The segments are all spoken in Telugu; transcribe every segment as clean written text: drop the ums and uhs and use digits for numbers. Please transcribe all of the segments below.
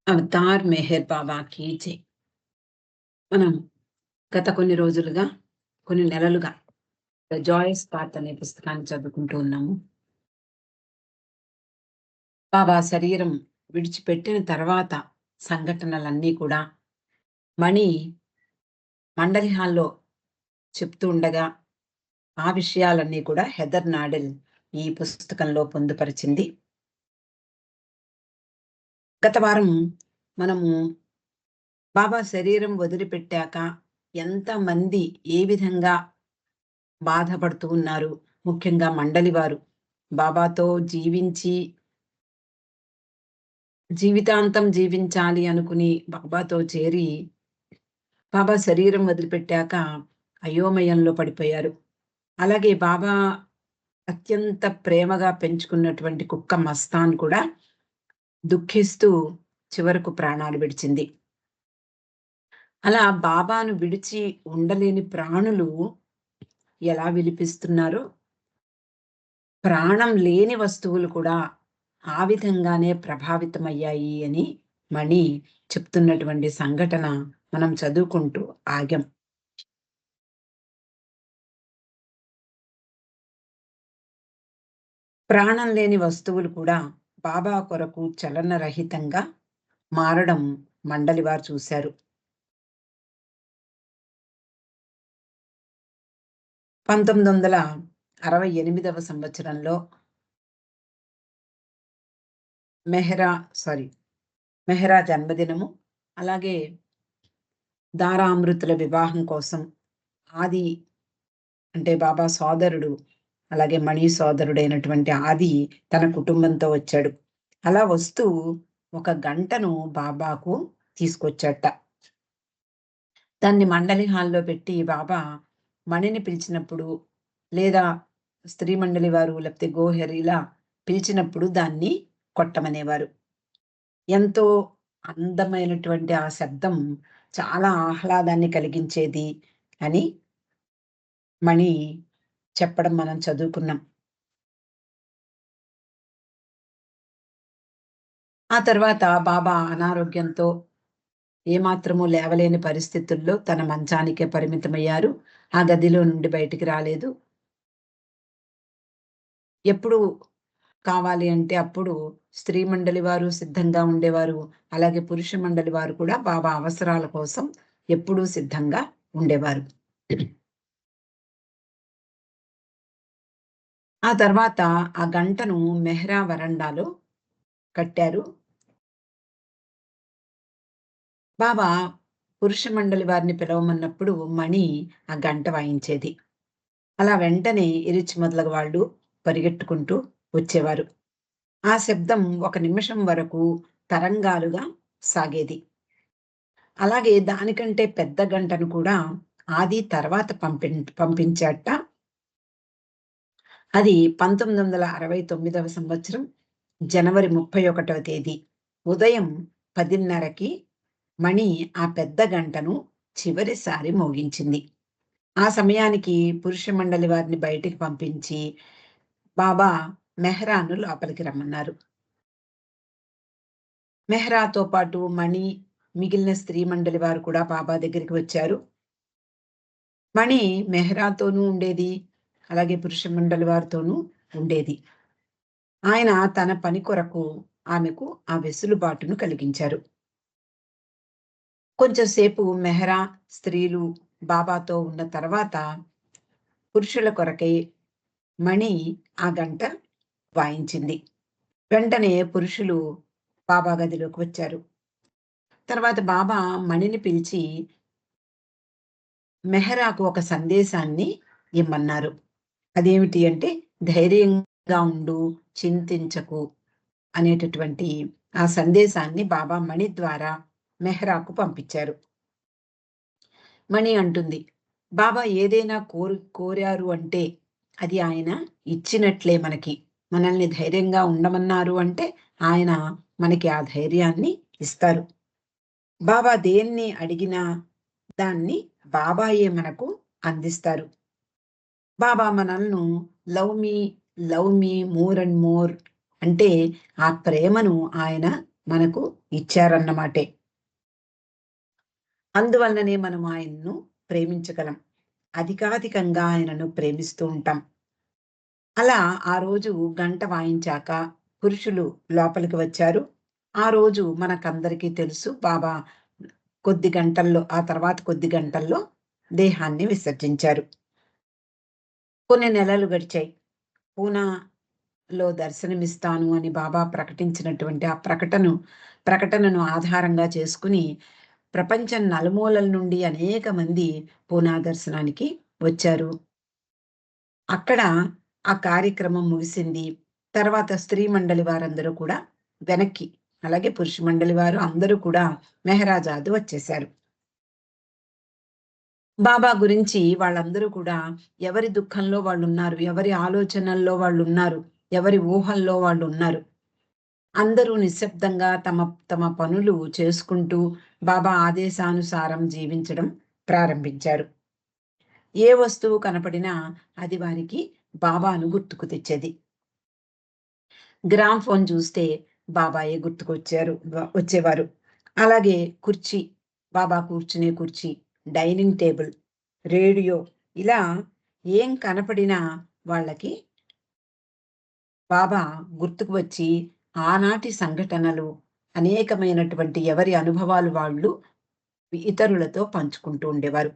అవతార్ మెహర్ బాబాకి జై. మనం గత కొన్ని రోజులుగా, కొన్ని నెలలుగా 'ద జాయస్ పాత్' అనే పుస్తకాన్ని చదువుకుంటూ ఉన్నాము. బాబా శరీరం విడిచిపెట్టిన తర్వాత సంఘటనలన్నీ కూడా మణి మండలి హాల్‌లో చెప్తూ ఉండగా, ఆ విషయాలన్నీ కూడా హెదర్ నాడెల్ ఈ పుస్తకంలో పొందుపరిచింది. గత వారం మనము బాబా శరీరం వదిలిపెట్టాక ఎంతమంది ఏ విధంగా బాధపడుతూ ఉన్నారు. ముఖ్యంగా మండలి వారు. బాబాతో జీవితాంతం జీవించాలి అనుకుని బాబాతో చేరి, బాబా శరీరం వదిలిపెట్టాక అయోమయంలో పడిపోయారు. అలాగే బాబా అత్యంత ప్రేమగా పెంచుకున్నటువంటి కుక్క మస్తాన్ కూడా దుఃఖిస్తూ చివరకు ప్రాణాలు విడిచింది. అలా బాబాను విడిచి ఉండలేని ప్రాణులు ఎలా విలిపిస్తున్నారో, ప్రాణం లేని వస్తువులు కూడా ఆ విధంగానే ప్రభావితమయ్యాయి అని మణి చెప్తున్నటువంటి సంఘటన మనం చదువుకుంటూ ఆగాం. ప్రాణం లేని వస్తువులు కూడా బాబా కొరకు చలనరహితంగా మారడం మండలి వారు చూశారు. 1968వ సంవత్సరంలో మెహ్రా సారీ మెహ్రా జన్మదినము, అలాగే దారామృతుల వివాహం కోసం ఆది అంటే బాబా సోదరుడు, అలాగే మణి సోదరుడైనటువంటి ఆది తన కుటుంబంతో వచ్చాడు. అలా వస్తూ ఒక గంటను బాబాకు తీసుకొచ్చాట. దాన్ని మండలి హాల్‌లో పెట్టి బాబా మణిని పిలిచినప్పుడు, లేదా స్త్రీ మండలి వారు లేకపోతే గోహెర్ ఇలా పిలిచినప్పుడు దాన్ని కొట్టమనేవారు. ఎంతో అందమైనటువంటి ఆ శబ్దం చాలా ఆహ్లాదాన్ని కలిగించేది అని మణి చెప్పడం మనం చదువుకున్నాం. ఆ తర్వాత బాబా అనారోగ్యంతో ఏమాత్రము లేవలేని పరిస్థితుల్లో తన మంచానికే పరిమితమయ్యారు. ఆ గదిలో నుండి బయటికి రాలేదు. ఎప్పుడు కావాలి అంటే అప్పుడు స్త్రీ మండలి వారు సిద్ధంగా ఉండేవారు. అలాగే పురుష మండలి వారు కూడా బాబా అవసరాల కోసం ఎప్పుడూ సిద్ధంగా ఉండేవారు. ఆ తర్వాత ఆ గంటను మెహ్రా వరండాలో కట్టారు. బాబా పురుష మండలి వారిని పిలవమన్నప్పుడు మణి ఆ గంట వాయించేది. అలా వెంటనే ఇరిచ్ మొదలగు వాళ్ళు పరిగెట్టుకుంటూ వచ్చేవారు. ఆ శబ్దం ఒక నిమిషం వరకు తరంగాలుగా సాగేది. అలాగే దానికంటే పెద్ద గంటను కూడా ఆది తర్వాత పంపించాట. అది 1969వ సంవత్సరం జనవరి 31వ తేదీ ఉదయం 10:30కి మణి ఆ పెద్ద గంటను చివరిసారి మోగించింది. ఆ సమయానికి పురుష మండలి వారిని బయటికి పంపించి, బాబా మెహ్రాను లోపలికి రమ్మన్నారు. మెహ్రాతో పాటు మణి, మిగిలిన స్త్రీ మండలి వారు కూడా బాబా దగ్గరికి వచ్చారు. మణి మెహ్రాతోనూ ఉండేది. అలాగే పురుష మండలి వారితోనూ ఉండేది. ఆయన తన పని కొరకు ఆమెకు ఆ వెసులుబాటును కలిగించారు. కొంచెం సేపు మెహ్రా, స్త్రీలు బాబాతో ఉన్న తర్వాత పురుషుల కొరకై మణి ఆ గంట వాయించింది. వెంటనే పురుషులు బాబా గదిలోకి వచ్చారు. తర్వాత బాబా మణిని పిలిచి మెహరాకు ఒక సందేశాన్ని ఇమ్మన్నారు. అదేమిటి అంటే, ధైర్యంగా ఉండు, చింతించకు అనేటటువంటి ఆ సందేశాన్ని బాబా మణి ద్వారా మెహరాకు పంపించారు. మణి అంటుంది, బాబా ఏదైనా కోరారు అంటే అది ఆయన ఇచ్చినట్లే మనకి. మనల్ని ధైర్యంగా ఉండమన్నారు అంటే ఆయన మనకి ఆ ధైర్యాన్ని ఇస్తారు. బాబా దేన్ని అడిగినా దాన్ని బాబాయే మనకు అందిస్తారు. బాబా మనల్ని love me, love me more and more అంటే ఆ ప్రేమను ఆయన మనకు ఇచ్చారన్నమాటే. అందువలననే మనం ఆయన్ను ప్రేమించగలం. అధికాధికంగా ఆయనను ప్రేమిస్తూ ఉంటాం. అలా ఆ రోజు గంట వాయించాక పురుషులు లోపలికి వచ్చారు. ఆ రోజు మనకందరికీ తెలుసు బాబా కొద్ది గంటల్లో ఆ తర్వాత కొద్ది గంటల్లో దేహాన్ని విసర్జించారు. కొన్ని నెలలు గడిచాయి. పూనాలో దర్శనమిస్తాను అని బాబా ప్రకటించినటువంటి ఆ ప్రకటనను ఆధారంగా చేసుకుని ప్రపంచం నలుమూలల నుండి అనేక మంది పూనా దర్శనానికి వచ్చారు. అక్కడ ఆ కార్యక్రమం ముగిసింది. తర్వాత స్త్రీ మండలి వారందరూ కూడా వెనక్కి, అలాగే పురుష మండలి వారు అందరూ కూడా మెహరాజాద్ వచ్చేశారు. బాబా గురించి వాళ్ళందరూ కూడా ఎవరి దుఃఖంలో వాళ్ళున్నారు, ఎవరి ఆలోచనల్లో వాళ్ళున్నారు, ఎవరి ఊహల్లో వాళ్ళున్నారు. అందరూ నిశ్శబ్దంగా తమ తమ పనులు చేసుకుంటూ బాబా ఆదేశానుసారం జీవించడం ప్రారంభించారు. ఏ వస్తువు కనపడినా అది వారికి బాబాను గుర్తుకు తెచ్చేది. గ్రామ్ ఫోన్ చూస్తే బాబాయే వచ్చేవారు. అలాగే కుర్చీ, బాబా కూర్చునే కుర్చీ, డైనింగ్ టేబుల్, రేడియో ఇలా ఏం కనపడినా వాళ్ళకి బాబా గుర్తుకు వచ్చి ఆనాటి సంఘటనలు అనేకమైనటువంటి ఎవరి అనుభవాలు వాళ్ళు ఇతరులతో పంచుకుంటూ ఉండేవారు.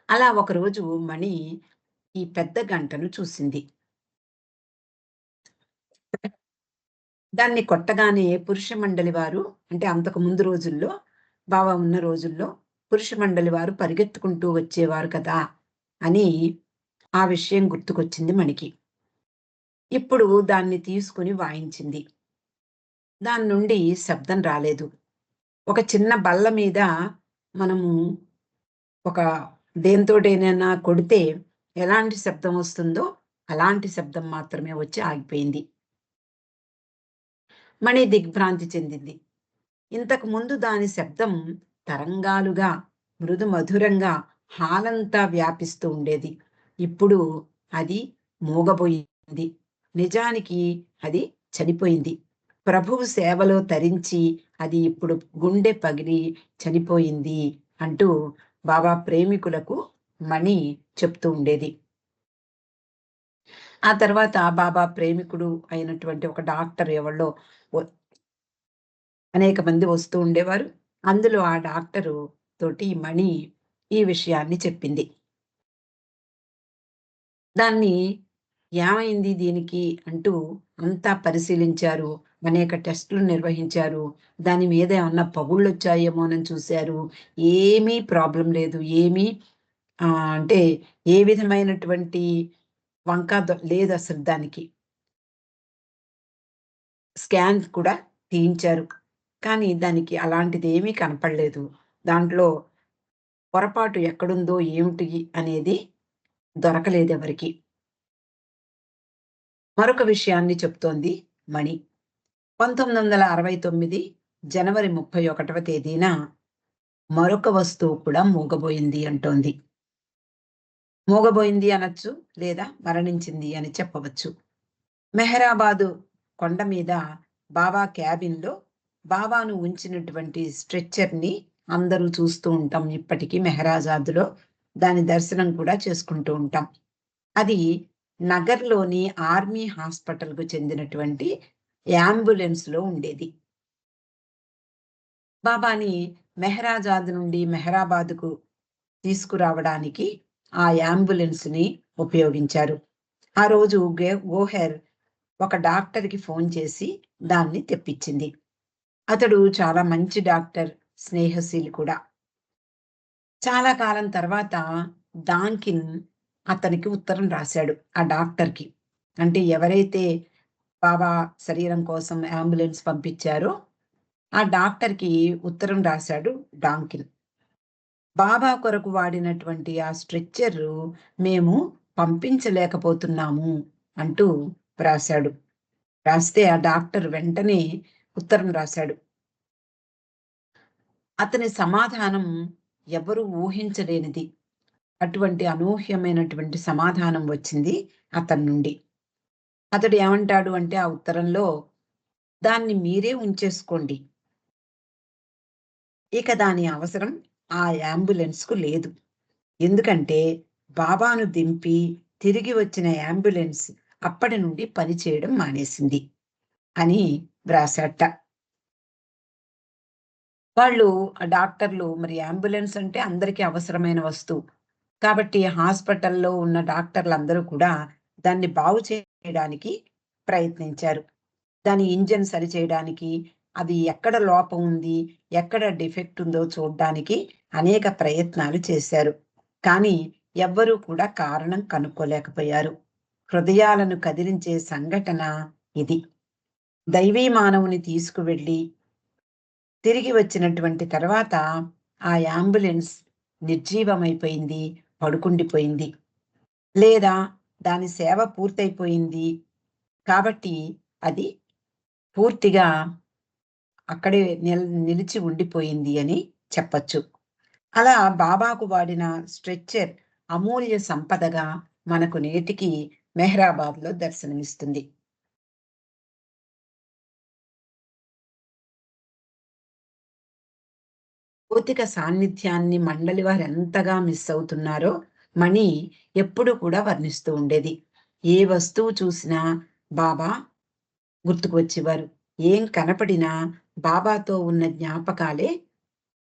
అలా ఒకరోజు మణి ఈ పెద్ద గంటను చూసింది. దాన్ని కొట్టగానే పురుష మండలి వారు, అంటే అంతకు ముందు రోజుల్లో బాబా ఉన్న రోజుల్లో పురుష మండలి వారు పరిగెత్తుకుంటూ వచ్చేవారు కదా అని ఆ విషయం గుర్తుకొచ్చింది మణికి. ఇప్పుడు దాన్ని తీసుకుని వాయించింది. దాని నుండి శబ్దం రాలేదు. ఒక చిన్న బల్ల మీద మనము ఒక దేనితోటైనా కొడితే ఎలాంటి శబ్దం వస్తుందో అలాంటి శబ్దం మాత్రమే వచ్చి ఆగిపోయింది. మణి దిగ్భ్రాంతి చెందింది. ఇంతకు ముందు దాని శబ్దం తరంగాలుగా, మృదు మధురంగా హాలంతా వ్యాపిస్తూ ఉండేది. ఇప్పుడు అది మూగబోయింది. నిజానికి అది చనిపోయింది. ప్రభువు సేవలో తరించి అది ఇప్పుడు గుండె పగిలి చనిపోయింది అంటూ బాబా ప్రేమికులకు మణి చెప్తూ ఉండేది. ఆ తర్వాత బాబా ప్రేమికుడు అయినటువంటి ఒక డాక్టర్ ఎవళ్ళో వ అనేక మంది వస్తూ ఉండేవారు. అందులో ఆ డాక్టరు తోటి మణి ఈ విషయాన్ని చెప్పింది. దాన్ని ఏమైంది దీనికి అంటూ అంతా పరిశీలించారు. అనేక టెస్టులు నిర్వహించారు. దాని మీద ఏమన్నా పగుళ్ళొచ్చాయేమోనని చూశారు. ఏమీ ప్రాబ్లమ్ లేదు. ఏమీ అంటే ఏ విధమైనటువంటి వంక లేదసలు దానికి. స్కాన్ కూడా తీయించారు. కానీ దానికి అలాంటిదేమీ కనపడలేదు. దాంట్లో పొరపాటు ఎక్కడుందో ఏమిటి అనేది దొరకలేదెవరికీ. మరొక విషయాన్ని చెప్తోంది మణి. 1969 జనవరి 31వ తేదీన మరొక వస్తువు కూడా మూగబోయింది అంటోంది. మూగబోయింది అనొచ్చు, లేదా మరణించింది అని చెప్పవచ్చు. మెహరాబాదు కొండ మీద బాబా క్యాబిన్‌లో బాబాను ఉంచినటువంటి స్ట్రెచర్‌ని అందరూ చూస్తూ ఉంటాం ఇప్పటికీ మెహరాజాద్‌లో. దాని దర్శనం కూడా చేసుకుంటూ ఉంటాం. అది నగర్‌లోని ఆర్మీ హాస్పిటల్‌కు చెందినటువంటి యాంబులెన్స్‌లో ఉండేది. బాబాని మెహరాజాద్ నుండి మెహరాబాద్‌కు తీసుకురావడానికి ఆ యాంబులెన్స్‌ని ఉపయోగించారు. ఆ రోజు గోహెర్ ఒక డాక్టర్‌కి ఫోన్ చేసి దాన్ని తెప్పించింది. అతడు చాలా మంచి డాక్టర్, స్నేహశీలి కూడా. చాలా కాలం తర్వాత డాంకిన్ అతనికి ఉత్తరం రాశాడు ఆ డాక్టర్‌కి. అంటే ఎవరైతే బాబా శరీరం కోసం యాంబులెన్స్ పంపించారో ఆ డాక్టర్‌కి ఉత్తరం రాశాడు డాంకిన్. బాబా కొరకు వాడినటువంటి ఆ స్ట్రెచ్చరు మేము పంపించలేకపోతున్నాము అంటూ రాశాడు. రాస్తే ఆ డాక్టర్ వెంటనే ఉత్తరం రాశాడు. అతని సమాధానం ఎవరు ఊహించలేనిది. అటువంటి అనూహ్యమైనటువంటి సమాధానం వచ్చింది అతని నుండి. అతడు ఏమంటాడు అంటే ఆ ఉత్తరంలో, దాన్ని మీరే ఉంచేసుకోండి. ఇక దాని అవసరం ఆ యాంబులెన్స్‌కు లేదు. ఎందుకంటే బాబాను దింపి తిరిగి వచ్చిన యాంబులెన్స్ అప్పటి నుండి పనిచేయడం మానేసింది అని వ్రాసాట. వాళ్ళు డాక్టర్లు మరి యాంబులెన్స్ అంటే అందరికీ అవసరమైన వస్తువు. కాబట్టి హాస్పిటల్‌లో ఉన్న డాక్టర్లందరూ కూడా దాన్ని బాగు చేయడానికి ప్రయత్నించారు. దాని ఇంజిన్ సరిచేయడానికి, అది ఎక్కడ లోపం ఉంది, ఎక్కడ డిఫెక్ట్ ఉందో చూడ్డానికి అనేక ప్రయత్నాలు చేశారు. కానీ ఎవ్వరూ కూడా కారణం కనుక్కోలేకపోయారు. హృదయాలను కదిలించే సంఘటన ఇది. దైవీ మానవుని తీసుకువెళ్ళి తిరిగి వచ్చినటువంటి తర్వాత ఆ యాంబులెన్స్ నిర్జీవమైపోయింది, పడుకుండిపోయింది. లేదా దాని సేవ పూర్తయిపోయింది. కాబట్టి అది పూర్తిగా అక్కడే నిలిచి ఉండిపోయింది అని చెప్పచ్చు. అలా బాబాకు వాడిన స్ట్రెచ్చర్ అమూల్య సంపదగా మనకు నేటికి మెహ్రాబాద్‌లో దర్శనమిస్తుంది. భౌతిక సాన్నిధ్యాన్ని మండలి వారెంతగా మిస్ అవుతున్నారో మణి ఎప్పుడు కూడా వర్ణిస్తూ ఉండేది. ఏ వస్తువు చూసినా బాబా గుర్తుకు వచ్చేవారు. ఏం కనపడినా బాబాతో ఉన్న జ్ఞాపకాలే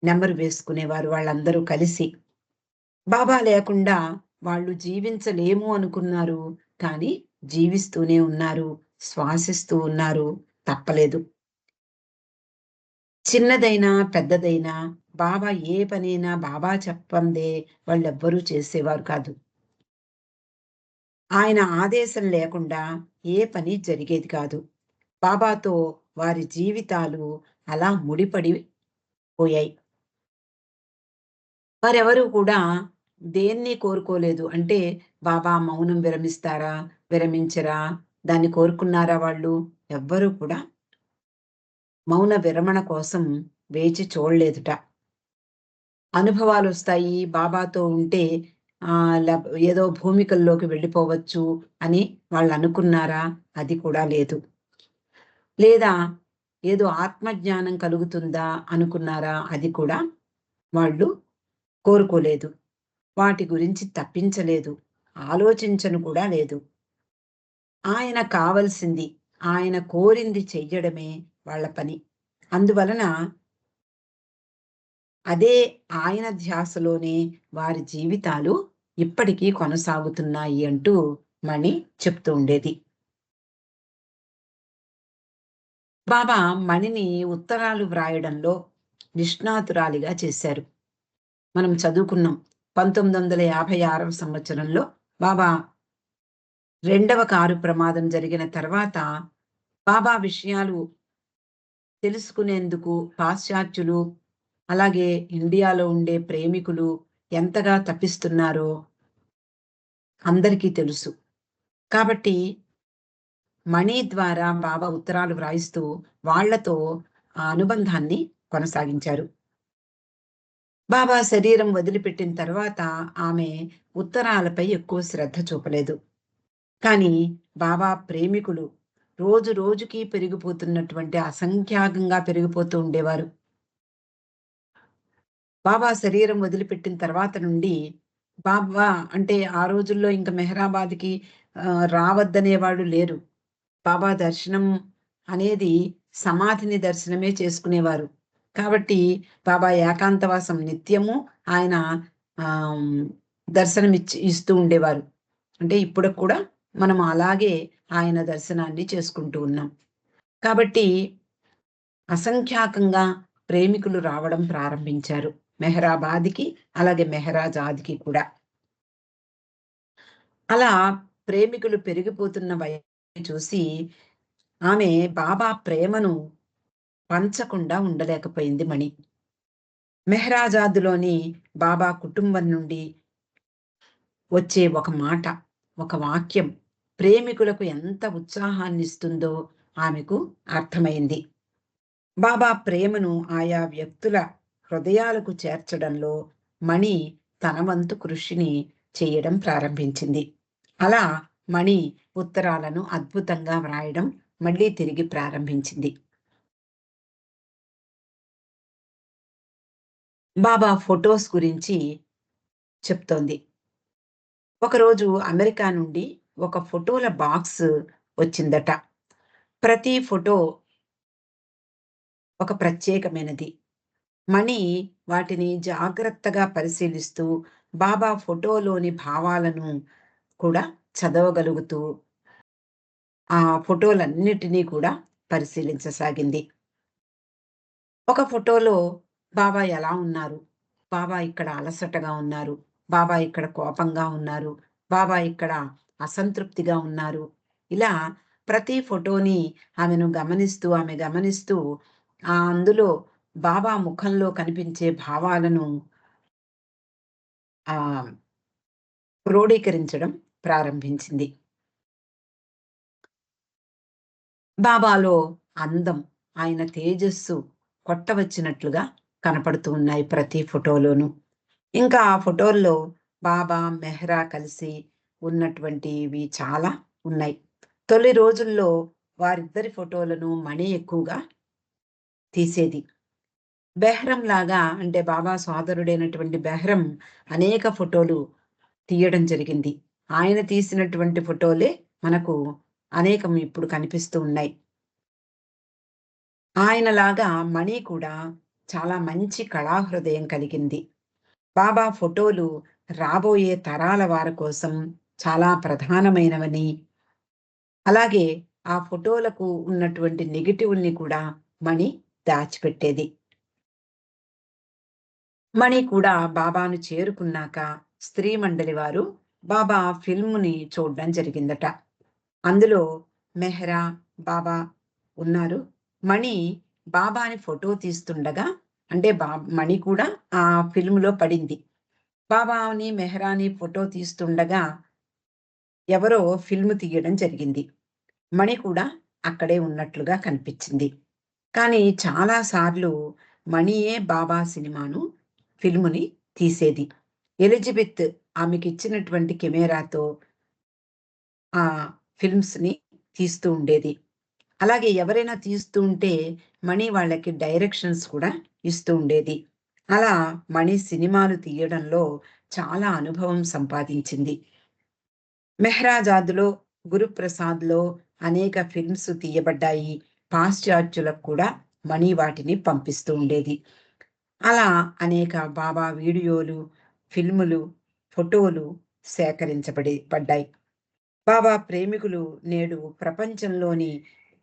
నెమరు వేసుకునేవారు వాళ్ళందరూ కలిసి. బాబా లేకుండా వాళ్ళు జీవించలేము అనుకున్నారు. కానీ జీవిస్తూనే ఉన్నారు. శ్వాసిస్తూ ఉన్నారు. తప్పలేదు. చిన్నదైనా, పెద్దదైనా బాబా ఏ పనైనా బాబా చెప్పందే వాళ్ళెవ్వరూ చేసేవారు కాదు. ఆయన ఆదేశం లేకుండా ఏ పని జరిగేది కాదు. బాబాతో వారి జీవితాలు అలా ముడిపడి పోయాయి. వారెవరూ కూడా దేన్ని కోరుకోలేదు. అంటే బాబా మౌనం విరమిస్తారా? విరమించరా? దాన్ని కోరుకున్నారా వాళ్ళు? ఎవ్వరూ కూడా మౌన విరమణ కోసం వేచి చూడలేదుట. అనుభవాలొస్తాయి బాబాతో ఉంటే ఏదో భూమికల్లోకి వెళ్ళిపోవచ్చు అని వాళ్ళనుకున్నారా? అది కూడా లేదు. లేదా ఏదో ఆత్మజ్ఞానం కలుగుతుందా అనుకున్నారా? అది కూడా వాళ్ళు కోరుకోలేదు. వాటి గురించి తప్పించలేదు. ఆలోచించను కూడా లేదు. ఆయన కావలసింది, ఆయన కోరింది చెయ్యడమే వాళ్ళ పని. అందువలన అదే ఆయన ధ్యాసలోనే వారి జీవితాలు ఇప్పటికీ కొనసాగుతున్నాయి అంటూ మణి చెప్తూ ఉండేది. బాబా మణిని ఉత్తరాలు వ్రాయడంలో నిష్ణాతురాలిగా చేశారు. మనం చదువుకున్నాం. 1956వ సంవత్సరంలో బాబా రెండవ కారు ప్రమాదం జరిగిన తర్వాత బాబా విషయాలు తెలుసుకునేందుకు పాశ్చాత్యులు, అలాగే ఇండియాలో ఉండే ప్రేమికులు ఎంతగా తపిస్తున్నారో అందరికీ తెలుసు. కాబట్టి మణి ద్వారా బాబా ఉత్తరాలు వ్రాయిస్తూ వాళ్ళతో ఆ అనుబంధాన్ని కొనసాగించారు. బాబా శరీరం వదిలిపెట్టిన తర్వాత ఆమె ఉత్తరాలపై ఎక్కువ శ్రద్ధ చూపలేదు. కానీ బాబా ప్రేమికులు రోజు రోజుకి పెరిగిపోతున్నటువంటి అసంఖ్యాకంగా పెరిగిపోతూ ఉండేవారు. బాబా శరీరం వదిలిపెట్టిన తర్వాత నుండి బాబా అంటే ఆ రోజుల్లో ఇంక మెహరాబాద్‌కి రావద్దనేవాళ్ళు లేరు. బాబా దర్శనం అనేది సమాధిని దర్శనమే చేసుకునేవారు. కాబట్టి బాబా ఏకాంతవాసం నిత్యము ఆయన ఆహ్, ఇస్తూ ఉండేవారు. అంటే ఇప్పటికి కూడా మనం అలాగే ఆయన దర్శనాన్ని చేసుకుంటూ ఉన్నాం. కాబట్టి అసంఖ్యాకంగా ప్రేమికులు రావడం ప్రారంభించారు. మెహరాబాద్‌కి, అలాగే మెహరాజాద్‌కి కూడా. అలా ప్రేమికులు పెరిగిపోతున్న చూసి ఆమె బాబా ప్రేమను పంచకుండా ఉండలేకపోయింది మణి. మెహ్రాజాద్‌లోని బాబా కుటుంబం నుండి వచ్చే ఒక మాట, ఒక వాక్యం ప్రేమికులకు ఎంత ఉత్సాహాన్నిస్తుందో ఆమెకు అర్థమైంది. బాబా ప్రేమను ఆయా వ్యక్తుల హృదయాలకు చేర్చడంలో మణి తన వంతు కృషిని చేయడం ప్రారంభించింది. అలా మణి ఉత్తరాలను అద్భుతంగా వ్రాయడం మళ్ళీ తిరిగి ప్రారంభించింది. బాబా ఫోటోస్ గురించి చెప్తోంది. ఒకరోజు అమెరికా నుండి ఒక ఫోటోల బాక్స్ వచ్చిందట. ప్రతి ఫోటో ఒక ప్రత్యేకమైనది. మణి వాటిని జాగ్రత్తగా పరిశీలిస్తూ, బాబా ఫోటోలోని భావాలను కూడా చదవగలుగుతూ, ఆ ఫోటోలన్నిటినీ కూడా పరిశీలించసాగింది. ఒక ఫోటోలో బాబా ఎలా ఉన్నారు? బాబా ఇక్కడ అలసటగా ఉన్నారు. బాబా ఇక్కడ కోపంగా ఉన్నారు. బాబా ఇక్కడ అసంతృప్తిగా ఉన్నారు. ఇలా ప్రతి ఫోటోని ఆమె గమనిస్తూ అందులో బాబా ముఖంలో కనిపించే భావాలను ఆహ్, క్రోడీకరించడం ప్రారంభించింది. బాబాలో అందం, ఆయన తేజస్సు కొట్టవచ్చినట్లుగా కనపడుతూ ఉన్నాయి ప్రతి ఫోటోలోనూ. ఇంకా ఆ ఫోటోల్లో బాబా, మెహ్రా కలిసి ఉన్నటువంటివి చాలా ఉన్నాయి. తొలి రోజుల్లో వారిద్దరి ఫోటోలను మణి ఎక్కువగా తీసేది. బెహ్రంలాగా అంటే బాబా సోదరుడైనటువంటి బెహ్రం అనేక ఫోటోలు తీయడం జరిగింది. ఆయన తీసినటువంటి ఫోటోలే మనకు అనేకం ఇప్పుడు కనిపిస్తూ ఉన్నాయి. ఆయనలాగా మణి కూడా చాలా మంచి కళాహృదయం కలిగింది. బాబా ఫోటోలు రాబోయే తరాల వారి కోసం చాలా ప్రధానమైనవని, అలాగే ఆ ఫోటోలకు ఉన్నటువంటి నెగెటివ్‌ని కూడా మణి దాచిపెట్టేది. మణి కూడా బాబాను చేరుకున్నాక స్త్రీ మండలి వారు బాబా ఫిల్మ్‌ని చూడ్డం జరిగిందట. అందులో మెహ్రా, బాబా ఉన్నారు. మణి బాబాని ఫోటో తీస్తుండగా అంటే మణి కూడా ఆ ఫిల్మ్‌లో పడింది. బాబాని, మెహ్రాని ఫోటో తీస్తుండగా ఎవరో ఫిల్మ్ తీయడం జరిగింది. మణి కూడా అక్కడే ఉన్నట్లుగా కనిపించింది. కానీ చాలా సార్లు మణియే బాబా సినిమాను, ఫిల్మ్‌ని తీసేది. ఎలిజబెత్ ఆమెకిచ్చినటువంటి కెమెరాతో ఆ ఫిల్మ్స్‌ని తీస్తూ ఉండేది. అలాగే ఎవరైనా తీస్తూ ఉంటే మణి వాళ్ళకి డైరెక్షన్స్ కూడా ఇస్తూ ఉండేది. అలా మణి సినిమాలు తీయడంలో చాలా అనుభవం సంపాదించింది. 'మెహ్రాజాద్‌లో', 'గురుప్రసాద్‌లో' అనేక ఫిల్మ్స్ తీయబడ్డాయి. పాశ్చాత్యులకు కూడా మణి వాటిని పంపిస్తూ ఉండేది. అలా అనేక బాబా వీడియోలు, ఫిల్ములు, ఫోటోలు పడ్డాయి. బాబా ప్రేమికులు నేడు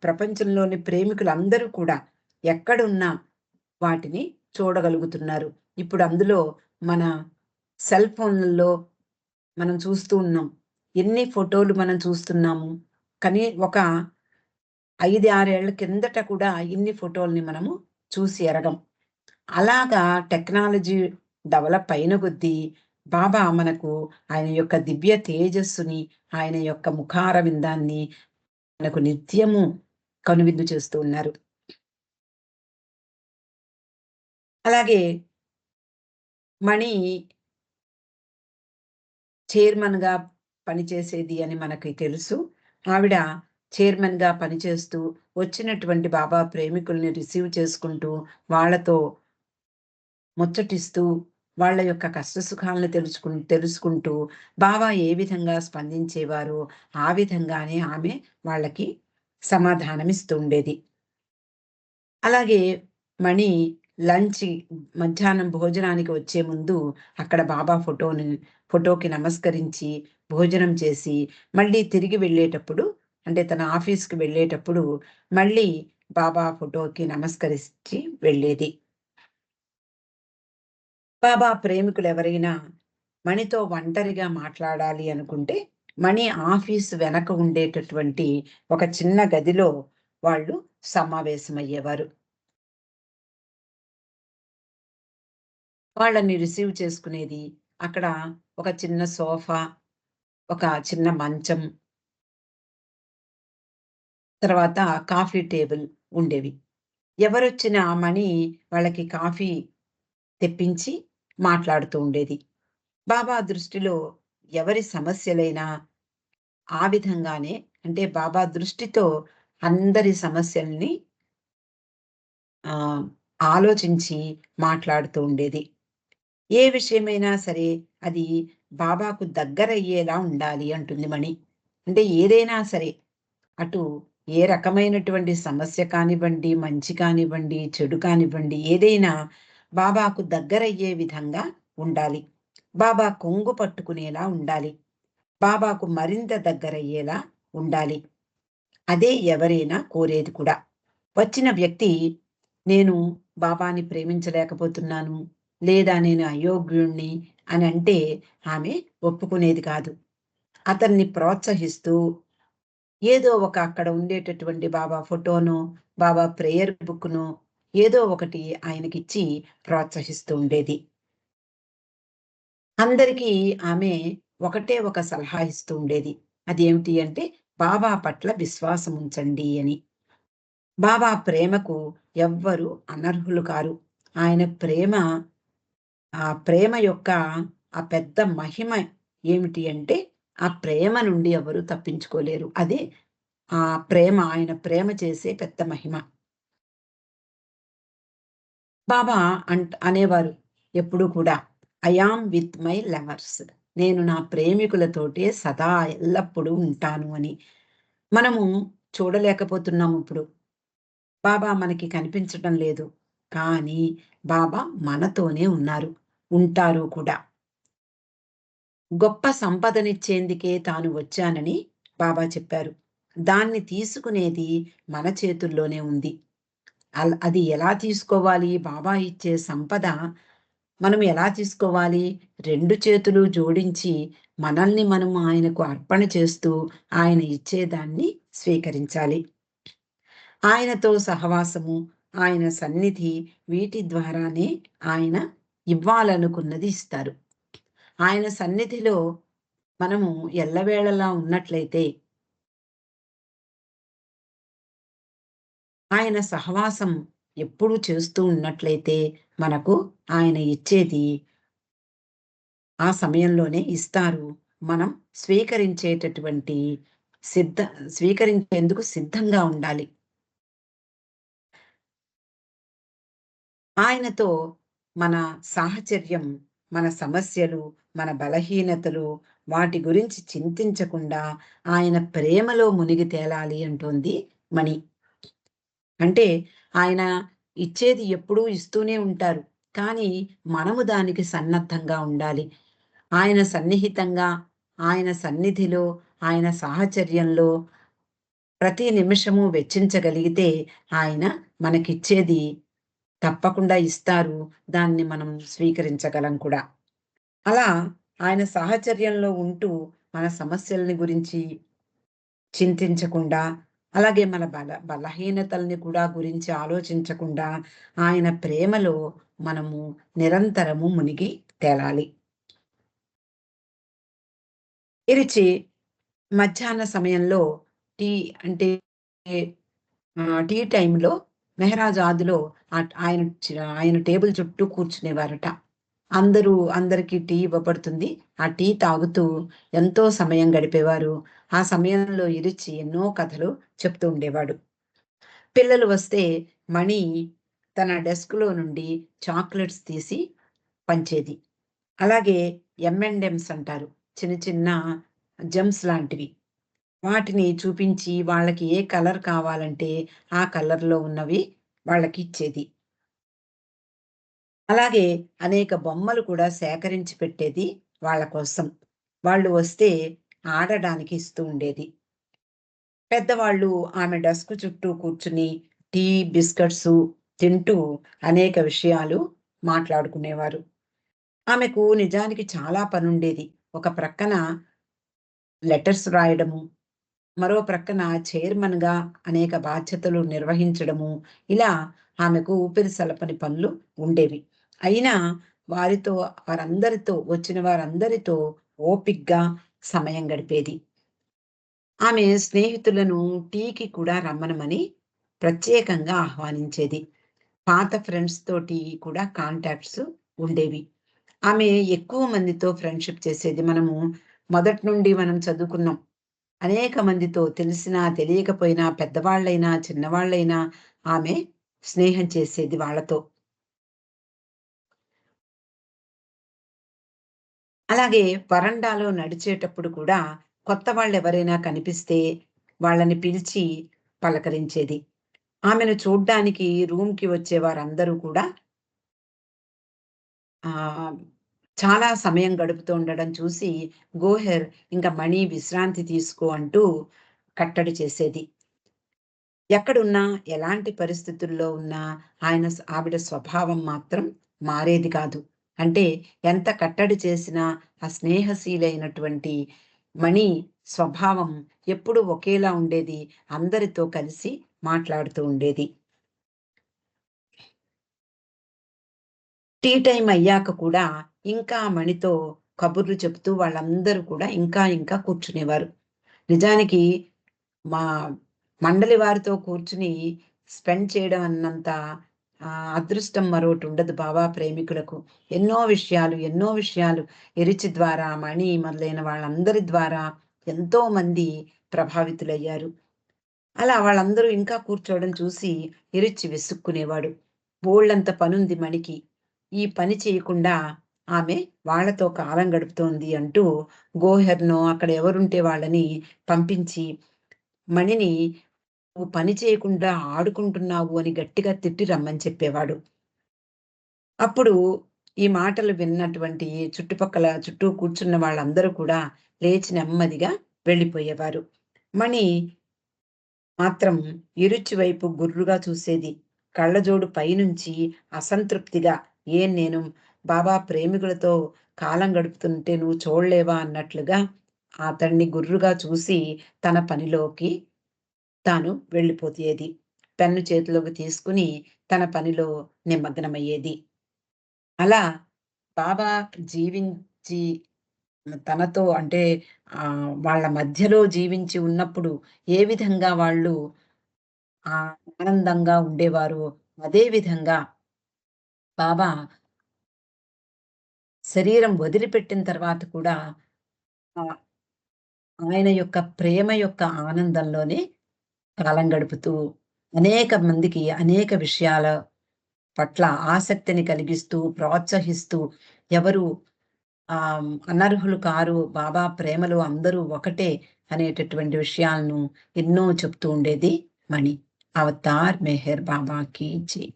ప్రపంచంలోని ప్రేమికులందరూ కూడా ఎక్కడున్నా వాటిని చూడగలుగుతున్నారు. ఇప్పుడు అందులో మన సెల్ ఫోన్‌లలో మనం చూస్తూ ఉన్నాం. ఎన్ని ఫోటోలు మనం చూస్తున్నాము. కానీ ఒక 5, 6 ఏళ్ల కిందట కూడా ఇన్ని ఫోటోల్ని మనము చూసి ఎరగం. అలాగా టెక్నాలజీ డెవలప్ అయిన కొద్దీ బాబా మనకు ఆయన యొక్క దివ్య తేజస్సుని, ఆయన యొక్క ముఖారవిందాన్ని మనకు నిత్యము కనువిందు చేస్తూ ఉన్నారు. అలాగే మణి చైర్మన్‌గా పనిచేసేది అని మనకి తెలుసు. ఆవిడ చైర్మన్‌గా పనిచేస్తూ, వచ్చినటువంటి బాబా ప్రేమికుల్ని రిసీవ్ చేసుకుంటూ, వాళ్ళతో ముచ్చటిస్తూ, వాళ్ళ యొక్క కష్టసుఖాలను తెలుసుకుంటూ, బాబా ఏ విధంగా స్పందించేవారో, ఆ విధంగానే ఆమె వాళ్ళకి సమాధానమిస్తూ ఉండేది. అలాగే మణి లంచ్ మధ్యాహ్నం భోజనానికి వచ్చే ముందు అక్కడ బాబా ఫోటోకి నమస్కరించి, భోజనం చేసి, మళ్ళీ తిరిగి వెళ్ళేటప్పుడు అంటే తన ఆఫీస్‌కి వెళ్ళేటప్పుడు మళ్ళీ బాబా ఫోటోకి నమస్కరించి వెళ్ళేది. బాబా ప్రేమికులెవరైనా మణితో ఒంటరిగా మాట్లాడాలి అనుకుంటే, మణి ఆఫీస్ వెనక ఉండేటటువంటి ఒక చిన్న గదిలో వాళ్ళు సమావేశమయ్యేవారు. వాళ్ళని రిసీవ్ చేసుకునేది. అక్కడ ఒక చిన్న సోఫా, ఒక చిన్న మంచం, తర్వాత కాఫీ టేబుల్ ఉండేవి. ఎవరొచ్చినా మణి వాళ్ళకి కాఫీ తెప్పించి మాట్లాడుతూ ఉండేది. బాబా దృష్టిలో ఎవరి సమస్యలైనా ఆ విధంగానే అంటే బాబా దృష్టితో అందరి సమస్యల్ని ఆహ్, ఆలోచించి మాట్లాడుతూ ఉండేది. ఏ విషయమైనా సరే అది బాబాకు దగ్గరయ్యేలా ఉండాలి అంటుంది మణి. అంటే ఏదైనా సరే అటు ఏ రకమైనటువంటి సమస్య కానివ్వండి, మంచి కానివ్వండి, చెడు కానివ్వండి, ఏదైనా బాబాకు దగ్గరయ్యే విధంగా ఉండాలి. బాబా కొంగు పట్టుకునేలా ఉండాలి. బాబాకు మరింత దగ్గరయ్యేలా ఉండాలి. అదే ఎవరైనా కోరేది కూడా. వచ్చిన వ్యక్తి నేను బాబాని ప్రేమించలేకపోతున్నాను, లేదా నేను అయోగ్యుడిని అని అంటే ఆమె ఒప్పుకునేది కాదు. అతన్ని ప్రోత్సహిస్తూ ఏదో ఒక అక్కడ ఉండేటటువంటి బాబా ఫోటోనో, బాబా ప్రేయర్ బుక్‌నో ఏదో ఒకటి ఆయనకిచ్చి ప్రోత్సహిస్తూ ఉండేది. అందరికీ ఆమె ఒకటే ఒక సలహా ఇస్తూ ఉండేది. అదేమిటి అంటే బాబా పట్ల విశ్వాసం ఉంచండి అని. బాబా ప్రేమకు ఎవ్వరు అనర్హులు కారు. ఆయన ప్రేమ ఆ ప్రేమ యొక్క ఆ పెద్ద మహిమ ఏమిటి అంటే, ఆ ప్రేమ నుండి ఎవరు తప్పించుకోలేరు. అదే ఆ ప్రేమ ఆయన ప్రేమ చేసే పెద్ద మహిమ. బాబా అనేవారు ఎప్పుడూ కూడా I am with my lovers. నేను నా ప్రేమికులతోటే సదా ఎల్లప్పుడూ ఉంటాను అని. మనము చూడలేకపోతున్నాము ఇప్పుడు. బాబా మనకి కనిపించటం లేదు. కానీ బాబా మనతోనే ఉన్నారు. ఉంటారు కూడా. గొప్ప సంపదనిచ్చేందుకే తాను వచ్చానని బాబా చెప్పారు. దాన్ని తీసుకునేది మన చేతుల్లోనే ఉంది. అది ఎలా తీసుకోవాలి? బాబా ఇచ్చే సంపద మనం ఎలా తీసుకోవాలి? 2 చేతులు జోడించి మనల్ని మనం ఆయనకు అర్పణ చేస్తూ ఆయన ఇచ్చేదాన్ని స్వీకరించాలి. ఆయనతో సహవాసము, ఆయన సన్నిధి వీటి ద్వారానే ఆయన ఇవ్వాలనుకున్నది ఇస్తారు. ఆయన సన్నిధిలో మనము ఎల్లవేళలా ఉన్నట్లయితే, ఆయన సహవాసం ఎప్పుడూ చేస్తూ ఉన్నట్లయితే, మనకు ఆయన ఇచ్చేది ఆ సమయంలోనే ఇస్తారు. మనం స్వీకరించేటటువంటి సిద్ధ స్వీకరించేందుకు సిద్ధంగా ఉండాలి. ఆయనతో మన సాహచర్యం, మన సమస్యలు, మన బలహీనతలు వాటి గురించి చింతించకుండా ఆయన ప్రేమలో మునిగి తేలాలి అంటోంది మణి. అంటే ఆయన ఇచ్చేది ఎప్పుడూ ఇస్తూనే ఉంటారు. కానీ మనము దానికి సన్నద్ధంగా ఉండాలి. ఆయన సన్నిహితంగా, ఆయన సన్నిధిలో, ఆయన సాహచర్యంలో ప్రతి నిమిషము వెచ్చించగలిగితే ఆయన మనకిచ్చేది తప్పకుండా ఇస్తారు. దాన్ని మనం స్వీకరించగలం కూడా. అలా ఆయన సాహచర్యంలో ఉంటూ మన సమస్యలని గురించి చింతించకుండా, అలాగే మన బలహీనతల్ని కూడా గురించి ఆలోచించకుండా, ఆయన ప్రేమలో మనము నిరంతరము మునిగి తేలాలి. ఇరిచి మధ్యాహ్న సమయంలో టీ అంటే టీ టైమ్‌లో మెహరాజ్ ఆదిలో ఆయన టేబుల్ చుట్టూ కూర్చునేవారట. అందరికీ టీ ఇవ్వబడుతుంది. ఆ టీ తాగుతూ ఎంతో సమయం గడిపేవారు. ఆ సమయంలో ఇరిచి ఎన్నో కథలు చెప్తూ ఉండేవాడు. పిల్లలు వస్తే మణి తన డెస్క్‌లో నుండి చాక్లెట్స్ తీసి పంచేది. అలాగే ఎమ్ అండ్ ఎమ్స్ అంటారు. చిన్న చిన్న జెమ్స్ లాంటివి. వాటిని చూపించి వాళ్ళకి ఏ కలర్ కావాలంటే ఆ కలర్‌లో ఉన్నవి వాళ్ళకిచ్చేది. అలాగే అనేక బొమ్మలు కూడా సేకరించి పెట్టేది వాళ్ళ కోసం. వాళ్ళు వస్తే ఆడడానికి ఇస్తూ ఉండేది. పెద్దవాళ్ళు ఆమె డెస్క్ చుట్టూ కూర్చుని టీ, బిస్కట్సు తింటూ అనేక విషయాలు మాట్లాడుకునేవారు. ఆమెకు నిజానికి చాలా పనుండేది. ఒక ప్రక్కన లెటర్స్ రాయడము, మరో ప్రక్కన చైర్మన్‌గా అనేక బాధ్యతలు నిర్వహించడము, ఇలా ఆమెకు ఊపిరి సలపని పనులు ఉండేవి. అయినా వారితో వచ్చిన వారందరితో ఓపికగా సమయం గడిపేది. ఆమె స్నేహితులను టీకి కూడా రమ్మనమని ప్రత్యేకంగా ఆహ్వానించేది. పాత ఫ్రెండ్స్ తోటి కూడా కాంటాక్ట్స్ ఉండేవి. ఆమె ఎక్కువ మందితో ఫ్రెండ్‌షిప్ చేసేది. మొదటి నుండి మనం చదువుకున్నాం. అనేక మందితో తెలిసినా, తెలియకపోయినా, పెద్దవాళ్ళైనా, చిన్నవాళ్ళైనా ఆమె స్నేహం చేసేది వాళ్ళతో. అలాగే వరండాలో నడిచేటప్పుడు కూడా కొత్త వాళ్ళెవరైనా కనిపిస్తే వాళ్ళని పిలిచి పలకరించేది. ఆమెను చూడ్డానికి రూమ్‌కి వచ్చే వారందరూ కూడా ఆహ్, చాలా సమయం గడుపుతూ ఉండడం చూసి, గోహెర్ ఇంక మణి విశ్రాంతి తీసుకో అంటూ కట్టడి చేసేది. ఎక్కడున్నా, ఎలాంటి పరిస్థితుల్లో ఉన్నా ఆవిడ స్వభావం మాత్రం మారేది కాదు. అంటే ఎంత కట్టడి చేసినా ఆ స్నేహశీలైనటువంటి మణి స్వభావం ఎప్పుడూ ఒకేలా ఉండేది. అందరితో కలిసి మాట్లాడుతూ ఉండేది. టీ టైమ్ అయ్యాక కూడా ఇంకా మణితో కబుర్లు చెప్తూ వాళ్ళందరూ కూడా ఇంకా ఇంకా కూర్చునేవారు. నిజానికి మా మండలి వారితో కూర్చుని స్పెండ్ చేయడం అన్నంత అదృష్టం మరోటుండదు బాబా ప్రేమికులకు. ఎన్నో విషయాలు ఎరిచి ద్వారా, మణి మొదలైన వాళ్ళందరి ద్వారా ఎంతో మంది ప్రభావితులయ్యారు. అలా వాళ్ళందరూ ఇంకా కూర్చోవడం చూసి ఎరిచి విసుక్కునేవాడు. బోలెడంత పనుంది మణికి. ఈ పని చేయకుండా ఆమె వాళ్ళతో కాలం గడుపుతోంది అంటూ గోహెర్‌నో అక్కడ ఎవరుంటే వాళ్ళని పంపించి మణిని "నువ్వు పని చేయకుండా ఆడుకుంటున్నావు" అని గట్టిగా తిట్టి రమ్మని చెప్పేవాడు. అప్పుడు ఈ మాటలు విన్నటువంటి చుట్టూ కూర్చున్న వాళ్ళందరూ కూడా లేచి నెమ్మదిగా వెళ్ళిపోయేవారు. మణి మాత్రం ఇరుచి వైపు గుర్రుగా చూసేది. కళ్ళజోడు పైనుంచి అసంతృప్తిగా "ఏం నేను బాబా ప్రేమికులతో కాలం గడుపుతుంటే నువ్వు చూడలేవా?" అన్నట్లుగా అతన్ని గుర్రుగా చూసి తన పనిలోకి తాను వెళ్ళిపోయేది. పెన్ను చేతిలోకి తీసుకొని తన పనిలో నిమగ్నమయ్యేది. అలా బాబా జీవించి తనతో అంటే వాళ్ళ మధ్యలో జీవించి ఉన్నప్పుడు ఏ విధంగా వాళ్ళు ఆనందంగా ఉండేవారో, అదే విధంగా బాబా శరీరం వదిలిపెట్టిన తర్వాత కూడా ఆహ్, ఆయన యొక్క ప్రేమ యొక్క ఆనందంలోనే కాలం గడుపుతూ, అనేక మందికి అనేక విషయాల పట్ల ఆసక్తిని కలిగిస్తూ, ప్రోత్సహిస్తూ, ఎవరు అనర్హులు కారు, బాబా ప్రేమలో అందరూ ఒకటే అనేటటువంటి విషయాలను ఎన్నో చెప్తూ ఉండేది మణి. అవతార్ మెహర్ బాబా కీ జై.